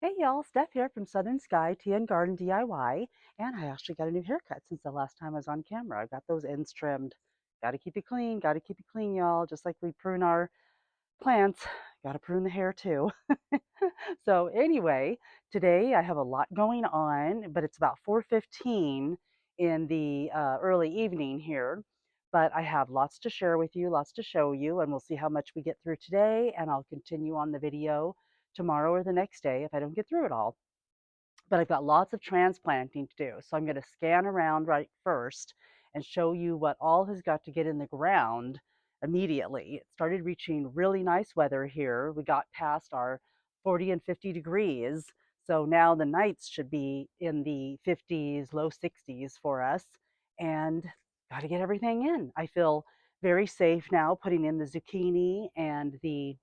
Hey y'all, Steph here from SouthernSkyTNgardenDIY, and I actually got a new haircut since the last time I was on camera. I got those ends trimmed. Got to keep it clean, y'all. Just like we prune our plants, got to prune the hair too. So anyway, today I have a lot going on, but it's about 4:15 in the early evening here. But I have lots to share with you, lots to show you, and we'll see how much we get through today, and I'll continue on the video tomorrow or the next day if I don't get through it all. But I've got lots of transplanting to do. So I'm going to scan around right first and show you what all has got to get in the ground immediately. It started reaching really nice weather here. We got past our 40 and 50 degrees. So now the nights should be in the 50s, low 60s for us. And got to get everything in. I feel very safe now putting in the zucchini and the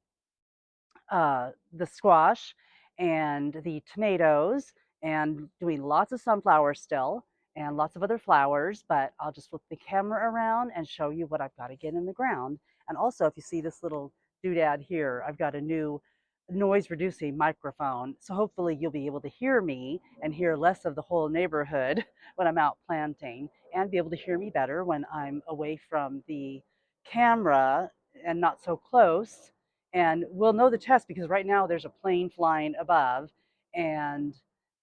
squash and the tomatoes and doing lots of sunflowers still and lots of other flowers, but I'll just flip the camera around and show you what I've got to get in the ground. And also, if you see this little doodad here, I've got a new noise reducing microphone. So hopefully you'll be able to hear me and hear less of the whole neighborhood when I'm out planting, and be able to hear me better when I'm away from the camera and not so close. And we'll know the test because right now there's a plane flying above, and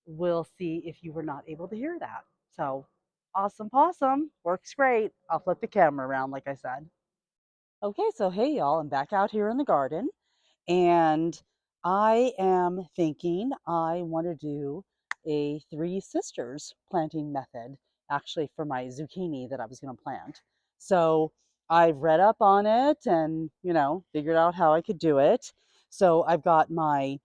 we'll see if you were not able to hear that. So awesome possum, works great. I'll flip the camera around like I said. Okay, so hey y'all, I'm back out here in the garden, and I am thinking I want to do a three sisters planting method actually for my zucchini that I was going to plant. So I've read up on it and, figured out how I could do it. So I've got my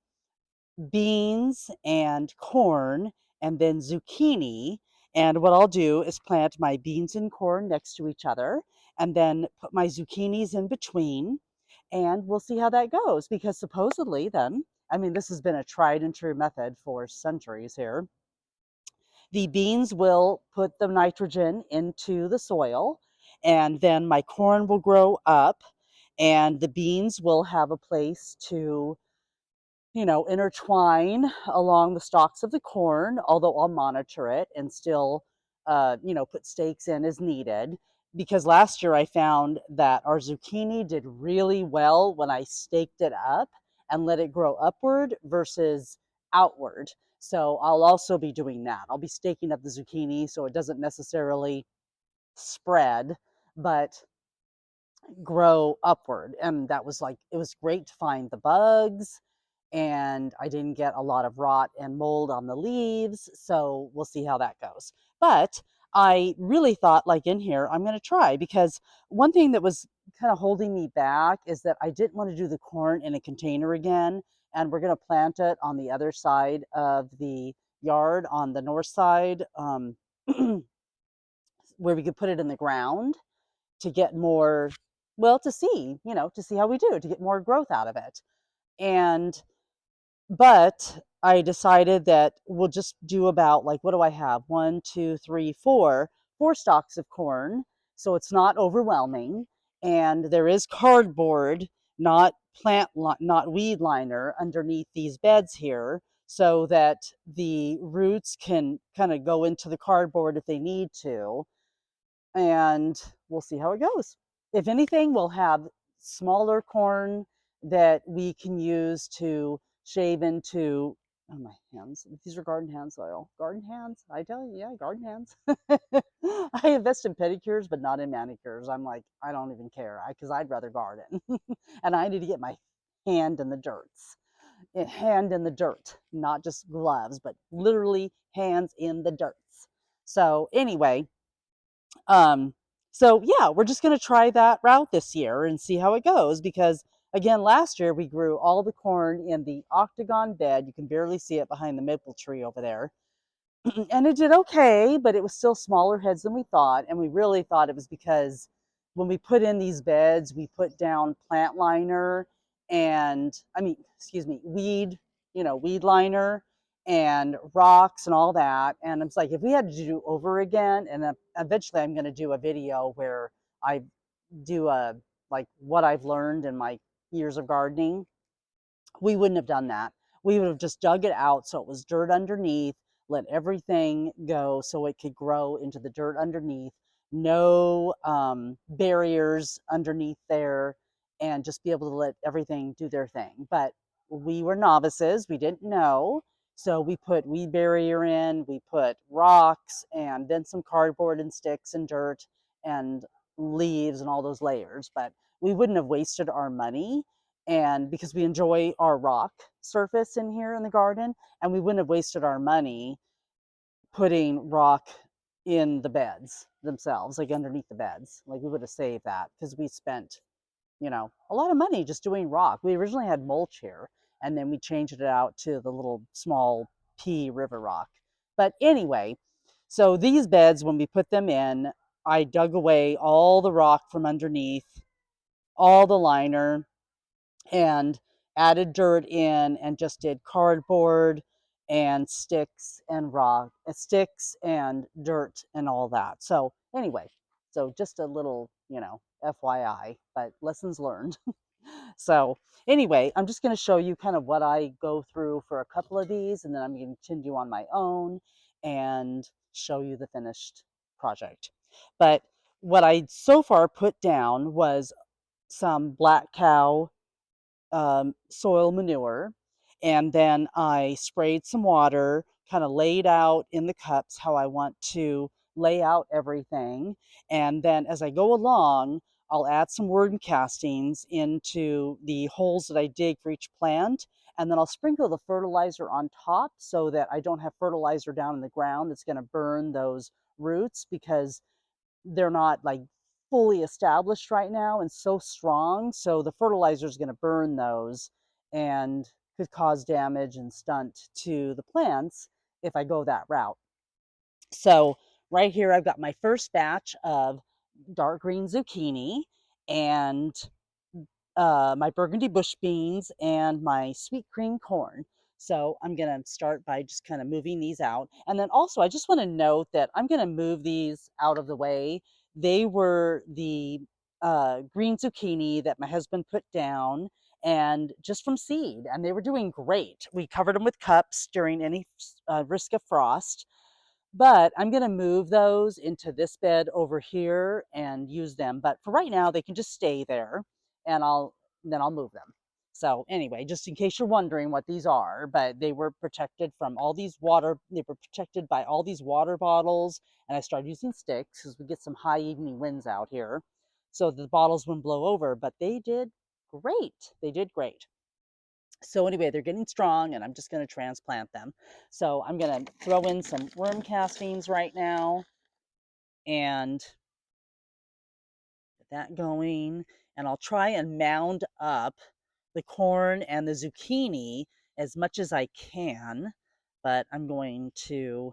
beans and corn and then zucchini. And what I'll do is plant my beans and corn next to each other and then put my zucchinis in between. And we'll see how that goes because supposedly, then, I mean, this has been a tried and true method for centuries here. The beans will put the nitrogen into the soil, and then my corn will grow up, and the beans will have a place to intertwine along the stalks of the corn, although I'll monitor it and still, put stakes in as needed. Because last year I found that our zucchini did really well when I staked it up and let it grow upward versus outward. So I'll also be doing that. I'll be staking up the zucchini so it doesn't necessarily spread, but grow upward. And that was it was great to find the bugs, and I didn't get a lot of rot and mold on the leaves. So we'll see how that goes. But I really thought, like in here, I'm going to try, because one thing that was kind of holding me back is that I didn't want to do the corn in a container again. And we're going to plant it on the other side of the yard, on the north side, where we could put it in the ground to get more, well, to see, to see how we do, to get more growth out of it. And but I decided that we'll just do about, like, what do I have? One, two, three, four stalks of corn. So it's not overwhelming. And there is cardboard, not not weed liner underneath these beds here, so that the roots can kind of go into the cardboard if they need to. And we'll see how it goes. If anything, we'll have smaller corn that we can use to shave into. Oh, my hands. These are garden hand soil. Garden hands? I tell you, yeah, garden hands. I invest in pedicures, but not in manicures. I'm like, I don't even care, because I'd rather garden. And I need to get my hand in the hand in the dirt, not just gloves, but literally hands in the dirt. So anyway, um, so yeah, we're just going to try that route this year and see how it goes, because again, last year we grew all the corn in the octagon bed. You can barely see it behind the maple tree over there. And it did okay, but it was still smaller heads than we thought. And we really thought it was because when we put in these beds, we put down plant liner and, excuse me, weed liner and rocks and all that. And it's like, if we had to do over again, and eventually I'm going to do a video where I do like what I've learned in my years of gardening, we wouldn't have done that. we would have just dug it out so it was dirt underneath, let everything go so it could grow into the dirt underneath, no barriers underneath there, and just be able to let everything do their thing. But we were novices, we didn't know. So we put weed barrier in, we put rocks, and then some cardboard and sticks and dirt and leaves and all those layers. But we wouldn't have wasted our money, and because we enjoy our rock surface in here in the garden, and we wouldn't have wasted our money putting rock in the beds themselves, like underneath the beds. Like we would have saved that because we spent, a lot of money just doing rock. We originally had mulch here, and then we changed it out to the little small pea river rock. But anyway, so these beds, when we put them in, I dug away all the rock from underneath, all the liner, and added dirt in and just did cardboard and sticks and dirt and all that. So anyway, so just a little, FYI, but lessons learned. So anyway, I'm just going to show you kind of what I go through for a couple of these, and then I'm going to continue on my own and show you the finished project. But what I so far put down was some black cow soil manure, and then I sprayed some water, kind of laid out in the cups how I want to lay out everything. And then as I go along, I'll add some worm castings into the holes that I dig for each plant, and then I'll sprinkle the fertilizer on top so that I don't have fertilizer down in the ground that's going to burn those roots, because they're not like fully established right now and so strong. So the fertilizer is going to burn those and could cause damage and stunt to the plants if I go that route. So right here, I've got my first batch of dark green zucchini and my burgundy bush beans and my sweet cream corn. So I'm going to start by just kind of moving these out. And then also, I just want to note that I'm going to move these out of the way. They were the green zucchini that my husband put down, and just from seed, and they were doing great. We covered them with cups during any risk of frost. But I'm going to move those into this bed over here and use them. But for right now, they can just stay there, and then I'll move them. So anyway, just in case you're wondering what these are, but they were protected from all these they were protected by all these water bottles. And I started using sticks because we get some high evening winds out here, so the bottles wouldn't blow over. But they did great. They did great. So anyway, they're getting strong, and I'm just going to transplant them. So I'm going to throw in some worm castings right now and get that going. And I'll try and mound up the corn and the zucchini as much as I can. But I'm going to,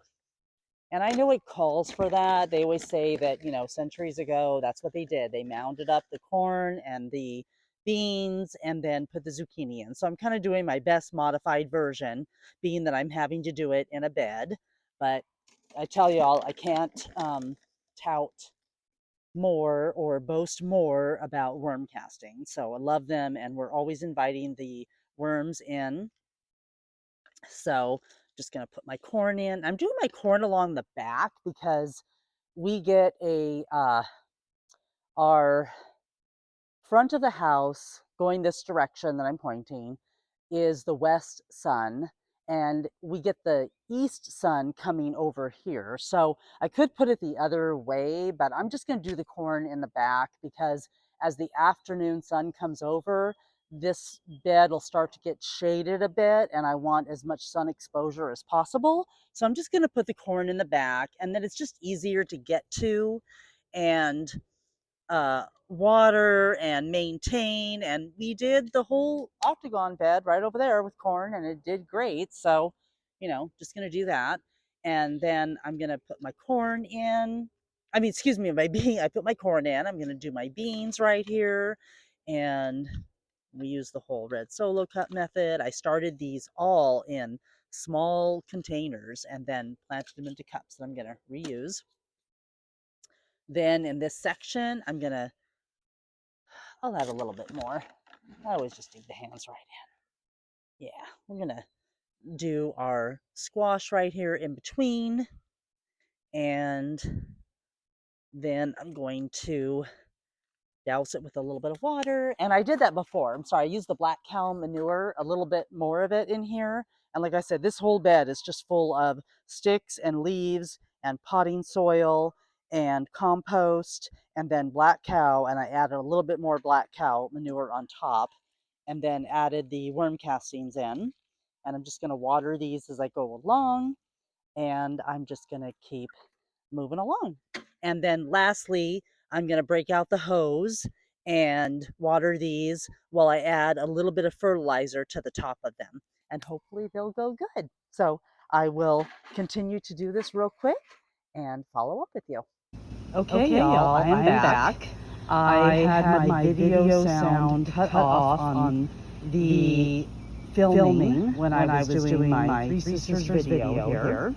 and I know it calls for that. They always say that, centuries ago, that's what they did. They mounded up the corn and the beans and then put the zucchini in. So I'm kind of doing my best modified version, being that I'm having to do it in a bed. But I tell y'all, I can't tout more or boast more about worm casting. So I love them, and we're always inviting the worms in. So just going to put my corn in. I'm doing my corn along the back because we get our front of the house going this direction that I'm pointing is the west sun, and we get the east sun coming over here. So I could put it the other way, but I'm just going to do the corn in the back because as the afternoon sun comes over, this bed will start to get shaded a bit, and I want as much sun exposure as possible. So I'm just going to put the corn in the back, and then it's just easier to get to and water and maintain. And we did the whole octagon bed right over there with corn, and it did great. So, just going to do that. And then I'm going to put my corn in. Excuse me, my bean. I put my corn in. I'm going to do my beans right here. And we use the whole red solo cup method. I started these all in small containers and then planted them into cups that I'm going to reuse. Then in this section, I'll add a little bit more. I always just dig the hands right in. Yeah, we're gonna do our squash right here in between, and then I'm going to douse it with a little bit of water. And I did that before. I'm sorry, I used the black cow manure, a little bit more of it in here. And like I said, this whole bed is just full of sticks and leaves and potting soil and compost, and then black cow. And I added a little bit more black cow manure on top, and then added the worm castings in. And I'm just going to water these as I go along, and I'm just going to keep moving along. And then lastly, I'm going to break out the hose and water these while I add a little bit of fertilizer to the top of them, and hopefully they'll go good. So I will continue to do this real quick and follow up with you. Okay, y'all, I am back. I had my video sound cut off on the filming when I was doing my Three Sisters video here.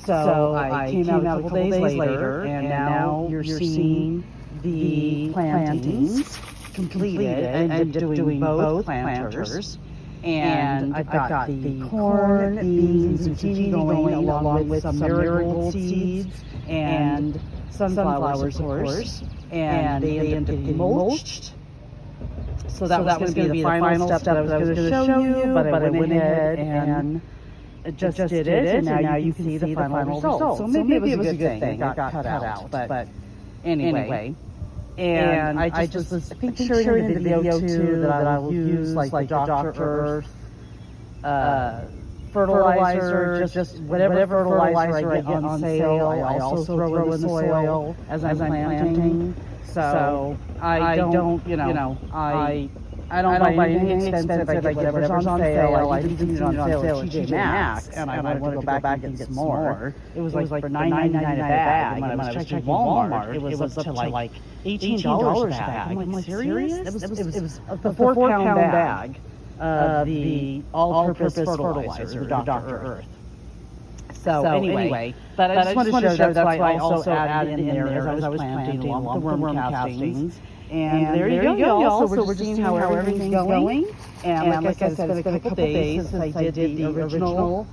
So I came out a couple days later, and now you're seeing the plantings completed. I ended up doing both planters. And I've got the corn, beans, and zucchini going along with some marigold seeds and sunflowers, of course. And they end up getting mulched. So that was going to be the final step that I was going to show you, but I went ahead and just did it, and now you can see the final result. So maybe it was a good thing. It got cut out. But anyway. And I just was sharing in the video too that I will use like the Dr. Earth fertilizer, just whatever fertilizer I get on sale. I also throw in the soil as I'm planting. So I don't, I don't buy anything expensive. I get whatever's on sale. I even seen it on sale at TJ Maxx, and I wanted to go back and get some more. It was like for $9.99 a bag, and when I was checking Walmart, it was up to like $18 a bag. I'm like, serious? It was a 4-pound bag of the all-purpose fertilizer, the Dr. Earth. So anyway, but I just wanted to show that's why I also added in there as I was planting along with the worm castings. And there you go, y'all. So we're just seeing how everything's going. And like I said, it's been a couple days since I did the original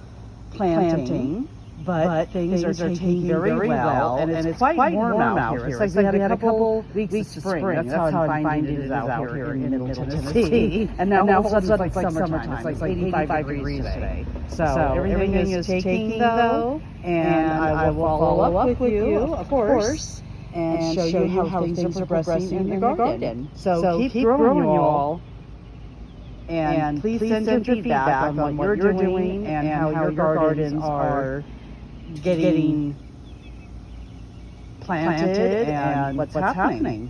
planting. But things are taking very well, and it's quite warm out here. It's like we had a couple weeks of spring. That's how I'm finding it out here in Middle Tennessee. And now all of a sudden it's like summertime. It's like 85 degrees today. So everything is taking though, and I will follow up with you, of course, and show you how things are progressing in your garden. So keep growing, you all. And please send your feedback on what you're doing and how your gardens are getting planted and what's happening.